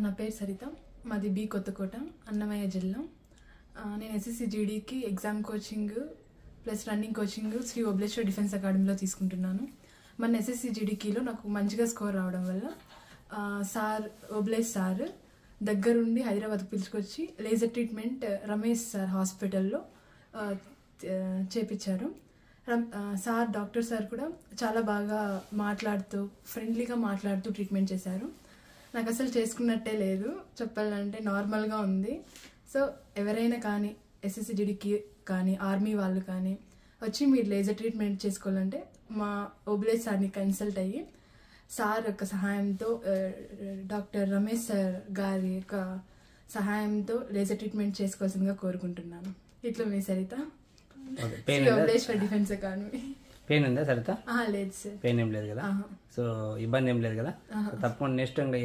నా పేరు సరిత, మాది బి కొత్తకోట, అన్నమయ్య జిల్లా. నేను ఎస్ఎస్సి జీడీకి exam coaching plus running coaching Sri Obleshwar defence అకాడమీలో తీసుకుంటున్నాను. మన ఎస్ఎస్సి జీడీకిలో నాకు మంచిగా స్కోర్ రావడం వల్ల సార్ ఓబ్లేష్ సార్ దగ్గరుండి హైదరాబాద్కి పిలుచుకొచ్చి లేజర్ ట్రీట్మెంట్ రమేష్ సార్ హాస్పిటల్లో చేపించారు. సార్ డాక్టర్ సార్ కూడా చాలా బాగా మాట్లాడుతూ ఫ్రెండ్లీగా మాట్లాడుతూ ట్రీట్మెంట్ చేశారు. నాకు అసలు చేసుకున్నట్టే లేదు, చెప్పాలంటే నార్మల్గా ఉంది. సో ఎవరైనా కానీ ఎస్ఎస్సి జీడీకి కానీ ఆర్మీ వాళ్ళు కానీ వచ్చి మీరు లేజర్ ట్రీట్మెంట్ చేసుకోవాలంటే మా ఓబ్లేష్ సార్ని కన్సల్ట్ అయ్యి సార్ యొక్క సహాయంతో డాక్టర్ రమేష్ సార్ గారి యొక్క సహాయంతో లేజర్ ట్రీట్మెంట్ చేసుకోవాల్సిందిగా కోరుకుంటున్నాను. ఇట్లా మీ Saritha, Obleshwar defence academy. Pain ఉందా సరిత? లేదు సార్, పెయిన్ ఏం లేదు కదా, సో ఇబ్బంది ఏం లేదు కదా. తప్పకుండా నెక్స్ట్ ఇంకా